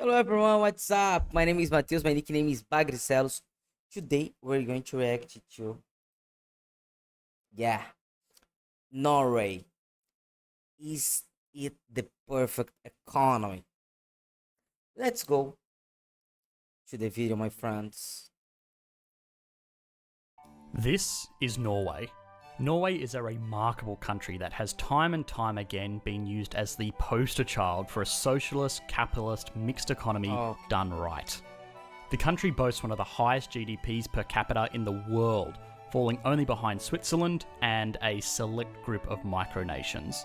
Hello everyone, what's up? My name is Matheus, my nickname is BAGRECELOS. Today we're going to react to, yeah, Norway. Is it the perfect economy? Let's go to the video, my friends. This is Norway. Norway is a remarkable country that has time and time again been used as the poster child for a socialist, capitalist, mixed economy done right. The country boasts one of the highest GDPs per capita in the world, falling only behind Switzerland and a select group of micronations.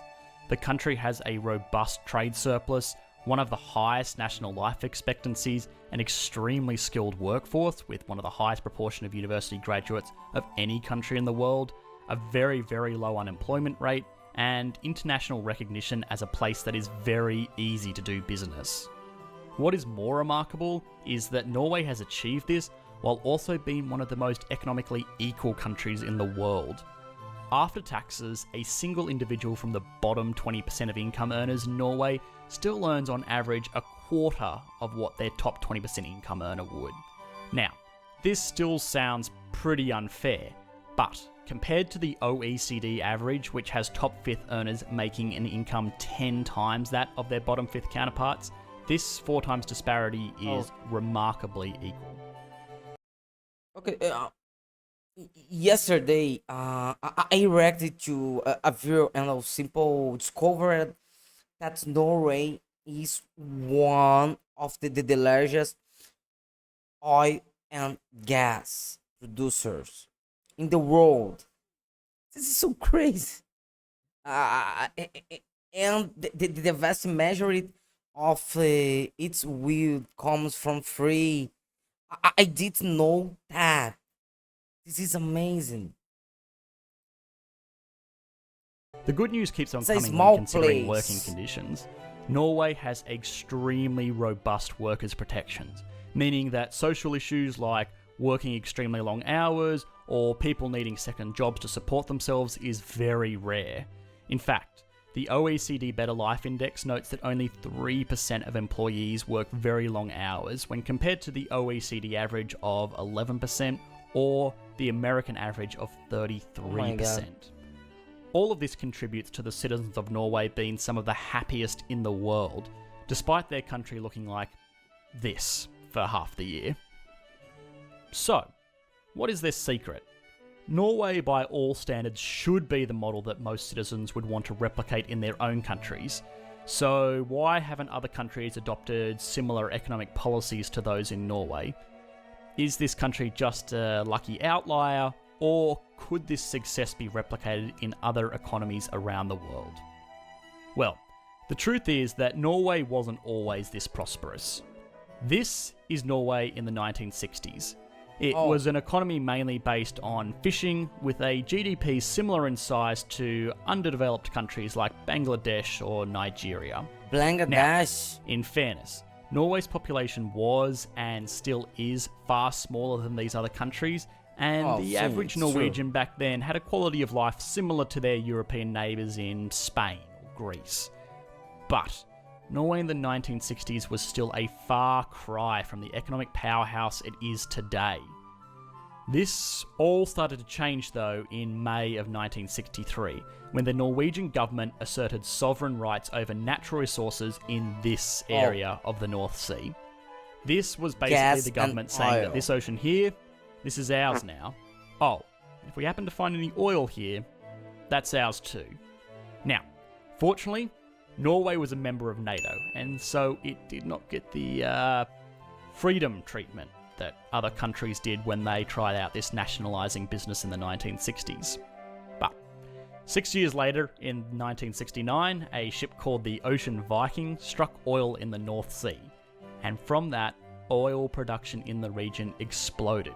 The country has a robust trade surplus, one of the highest national life expectancies, an extremely skilled workforce with one of the highest proportion of university graduates of any country in the world, a very, very low unemployment rate, and international recognition as a place that is very easy to do business. What is more remarkable is that Norway has achieved this while also being one of the most economically equal countries in the world. After taxes, a single individual from the bottom 20% of income earners in Norway still earns on average a quarter of what their top 20% income earner would. Now, this still sounds pretty unfair, but compared to the OECD average, which has top fifth earners making an income 10 times that of their bottom fifth counterparts, this 4 times disparity is remarkably equal. Okay, yesterday I reacted to a very simple discovery that Norway is one of the largest oil and gas producers in the world. This is so crazy. And the vast majority of its wealth comes from free. I didn't know that. This is amazing. The good news keeps on It's a coming small when considering place. working conditions. Norway has extremely robust workers' protections, meaning that social issues like working extremely long hours or people needing second jobs to support themselves is very rare. In fact, the OECD Better Life Index notes that only 3% of employees work very long hours when compared to the OECD average of 11% or the American average of 33%. All of this contributes to the citizens of Norway being some of the happiest in the world, despite their country looking like this for half the year. So, what is their secret? Norway, by all standards, should be the model that most citizens would want to replicate in their own countries. So, why haven't other countries adopted similar economic policies to those in Norway? Is this country just a lucky outlier, or could this success be replicated in other economies around the world? Well, the truth is that Norway wasn't always this prosperous. This is Norway in the 1960s. It was an economy mainly based on fishing, with a GDP similar in size to underdeveloped countries like Bangladesh or Nigeria. Bangladesh. Now, in fairness, Norway's population was and still is far smaller than these other countries, and the average Norwegian back then had a quality of life similar to their European neighbours in Spain or Greece. But Norway in the 1960s was still a far cry from the economic powerhouse it is today. This all started to change though in May of 1963, when the Norwegian government asserted sovereign rights over natural resources in this area of the North Sea. This was basically the government saying that this ocean here, this is ours now. Oh, if we happen to find any oil here, that's ours too. Now, fortunately, Norway was a member of NATO, and so it did not get the freedom treatment that other countries did when they tried out this nationalising business in the 1960s. But 6 years later, in 1969, a ship called the Ocean Viking struck oil in the North Sea, and from that, oil production in the region exploded,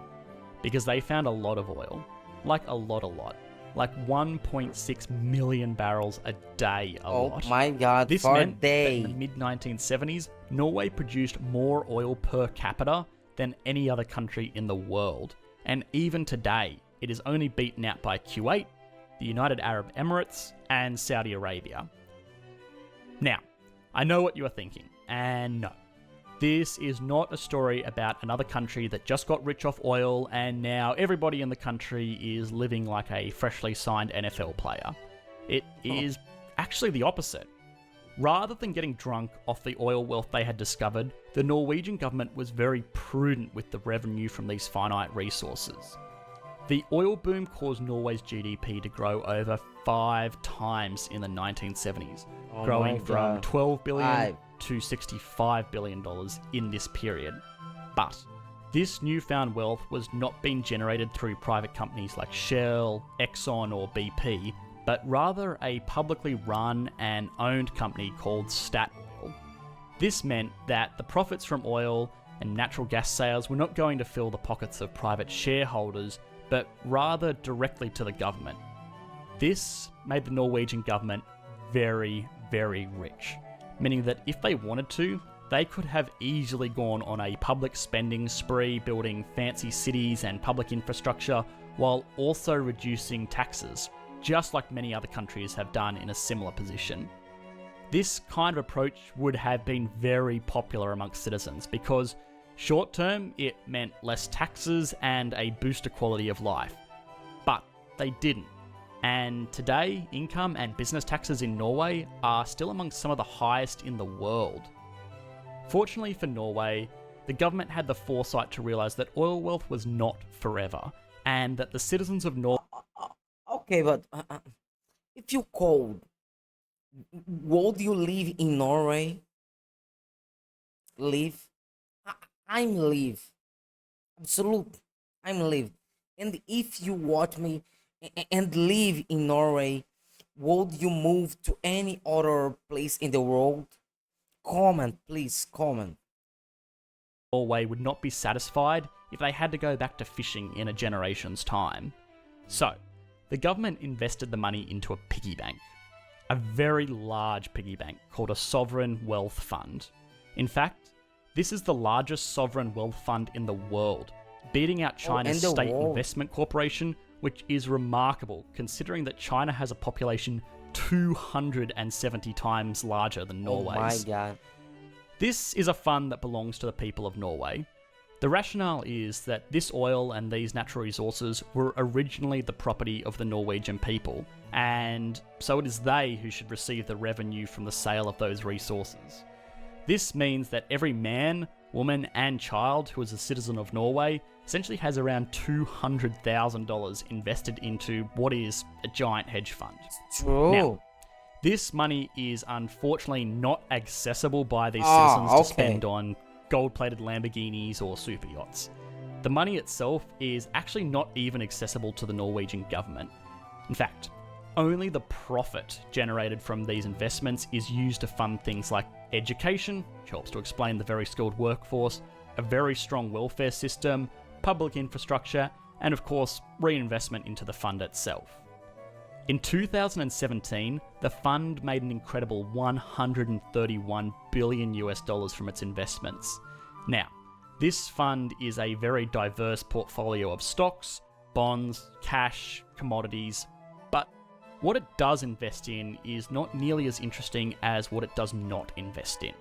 because they found a lot of oil. Like a lot. Like 1.6 million barrels a day a lot. Oh my god, this for a meant day. that in the mid-1970s, Norway produced more oil per capita than any other country in the world. And even today, it is only beaten out by Kuwait, the United Arab Emirates, and Saudi Arabia. Now, I know what you are thinking, and no. This is not a story about another country that just got rich off oil and now everybody in the country is living like a freshly signed NFL player. It is actually the opposite. Rather than getting drunk off the oil wealth they had discovered, the Norwegian government was very prudent with the revenue from these finite resources. The oil boom caused Norway's GDP to grow over 5 times in the 1970s, growing from $12 billion to $65 billion in this period. But this newfound wealth was not being generated through private companies like Shell, Exxon or BP, but rather a publicly run and owned company called Statoil. This meant that the profits from oil and natural gas sales were not going to fill the pockets of private shareholders, but rather directly to the government. This made the Norwegian government very, very rich, meaning that if they wanted to, they could have easily gone on a public spending spree building fancy cities and public infrastructure while also reducing taxes, just like many other countries have done in a similar position. This kind of approach would have been very popular amongst citizens because short term it meant less taxes and a boost to quality of life. But they didn't. And today, income and business taxes in Norway are still among some of the highest in the world. Fortunately for Norway, the government had the foresight to realise that oil wealth was not forever, and that the citizens of Norway... Okay, but if you cold, would you live in Norway? Live? I'm live. Absolute. I'm live. And if you watch me and live in Norway, would you move to any other place in the world? Comment, please, comment. Norway would not be satisfied if they had to go back to fishing in a generation's time. So, the government invested the money into a piggy bank. A very large piggy bank called a sovereign wealth fund. In fact, this is the largest sovereign wealth fund in the world, beating out China's State Investment Corporation, which is remarkable considering that China has a population 270 times larger than Norway's. Oh my god. This is a fund that belongs to the people of Norway. The rationale is that this oil and these natural resources were originally the property of the Norwegian people, and so it is they who should receive the revenue from the sale of those resources. This means that every man, woman and child who is a citizen of Norway essentially has around $200,000 invested into what is a giant hedge fund. True. Now, this money is unfortunately not accessible by these citizens to spend on gold-plated Lamborghinis or super yachts. The money itself is actually not even accessible to the Norwegian government. In fact, only the profit generated from these investments is used to fund things like education, which helps to explain the very skilled workforce, a very strong welfare system, public infrastructure, and of course, reinvestment into the fund itself. In 2017, the fund made an incredible $131 billion from its investments. Now, this fund is a very diverse portfolio of stocks, bonds, cash, commodities, but what it does invest in is not nearly as interesting as what it does not invest in.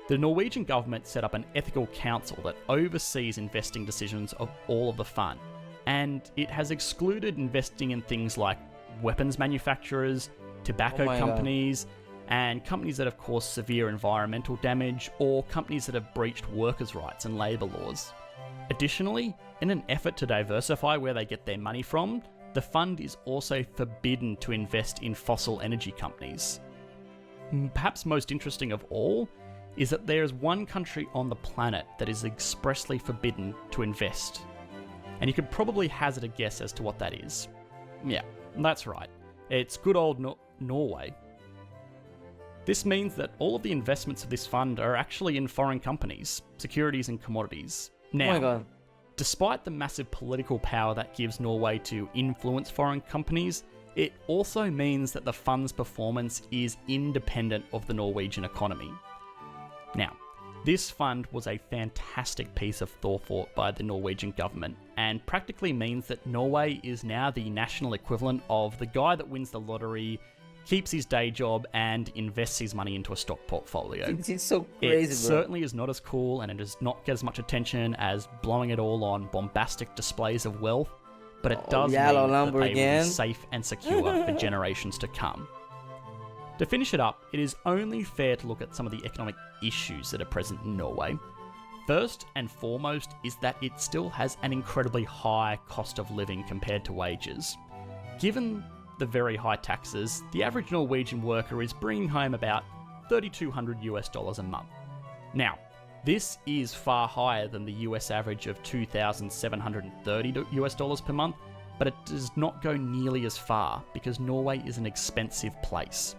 The Norwegian government set up an ethical council that oversees investing decisions of all of the fund, and it has excluded investing in things like weapons manufacturers, tobacco companies, and companies that have caused severe environmental damage, or companies that have breached workers' rights and labour laws. Additionally, in an effort to diversify where they get their money from, the fund is also forbidden to invest in fossil energy companies. Perhaps most interesting of all is that there is one country on the planet that is expressly forbidden to invest. And you could probably hazard a guess as to what that is. Yeah, that's right. It's good old Norway. This means that all of the investments of this fund are actually in foreign companies, securities and commodities. Now, despite the massive political power that gives Norway to influence foreign companies, it also means that the fund's performance is independent of the Norwegian economy. Now, this fund was a fantastic piece of forethought by the Norwegian government, and practically means that Norway is now the national equivalent of the guy that wins the lottery keeps his day job and invests his money into a stock portfolio. This is so It crazy, bro. certainly is not as cool, and it does not get as much attention as blowing it all on bombastic displays of wealth, but it does mean yellow that lumber they will again. be safe and secure for generations to come. To finish it up, it is only fair to look at some of the economic issues that are present in Norway. First and foremost is that it still has an incredibly high cost of living compared to wages. Given the very high taxes, the average Norwegian worker is bringing home about $3,200 a month. Now, this is far higher than the US average of $2,730 per month, but it does not go nearly as far because Norway is an expensive place.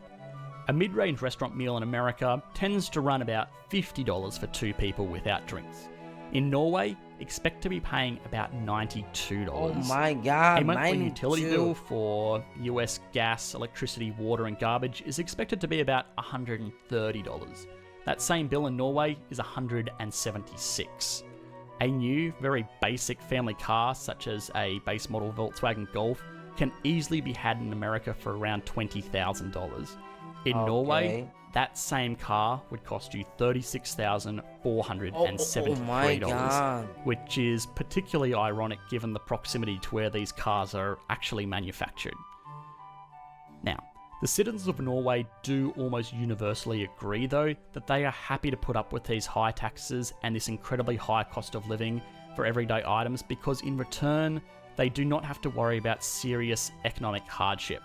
A mid-range restaurant meal in America tends to run about $50 for two people without drinks. In Norway, expect to be paying about $92. Oh my god, A monthly 92. utility bill for US gas, electricity, water and garbage is expected to be about $130. That same bill in Norway is $176. A new, very basic family car, such as a base model Volkswagen Golf, can easily be had in America for around $20,000. In Norway, that same car would cost you $36,473, Oh my god. which is particularly ironic given the proximity to where these cars are actually manufactured. Now, the citizens of Norway do almost universally agree, though, that they are happy to put up with these high taxes and this incredibly high cost of living for everyday items because in return, they do not have to worry about serious economic hardship.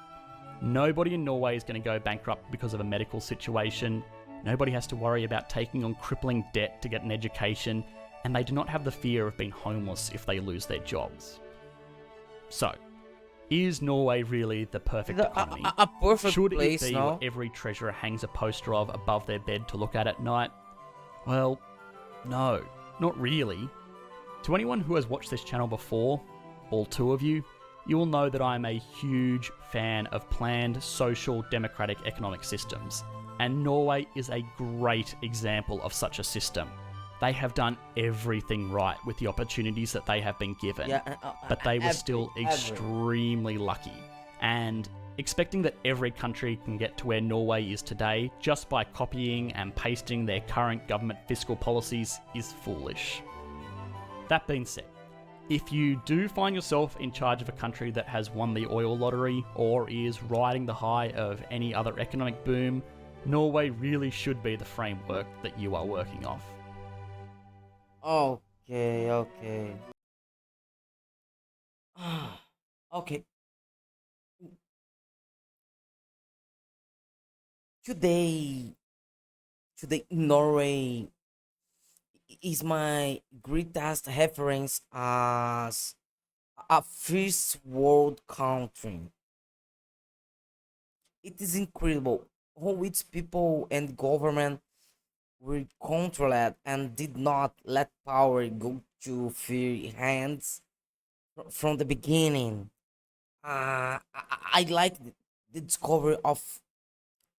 Nobody in Norway is going to go bankrupt because of a medical situation. Nobody has to worry about taking on crippling debt to get an education, and they do not have the fear of being homeless if they lose their jobs. So, is Norway really the perfect economy? A perfect Should place, it be no? what every treasurer hangs a poster of above their bed to look at night? Well, no, not really. To anyone who has watched this channel before, all two of you, you will know that I am a huge fan of planned social democratic economic systems, and Norway is a great example of such a system. They have done everything right with the opportunities that they have been given, but they were still extremely lucky. And expecting that every country can get to where Norway is today just by copying and pasting their current government fiscal policies is foolish. That being said, if you do find yourself in charge of a country that has won the oil lottery or is riding the high of any other economic boom, Norway really should be the framework that you are working off. Okay. Okay. Today, Norway is my greatest reference as a first world country. It is incredible how its people and government were controlled and did not let power go to few hands from the beginning. I like the discovery of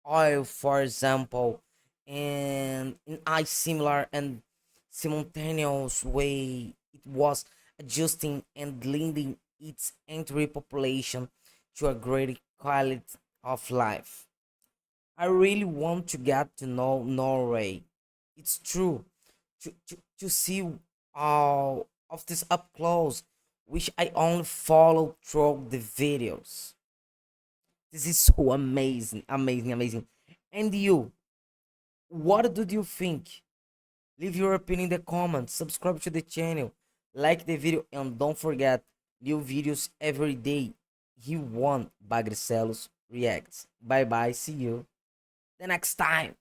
oil, for example, and in a similar and simultaneous way, it was adjusting and leading its entire population to a greater quality of life. I really want to get to know Norway. It's true to see all of this up close, which I only follow through the videos. This is so amazing. And you, what do you think? Leave your opinion in the comments, subscribe to the channel, like the video, and don't forget, new videos every day. You want BAGRECELOS reacts. Bye bye, see you the next time.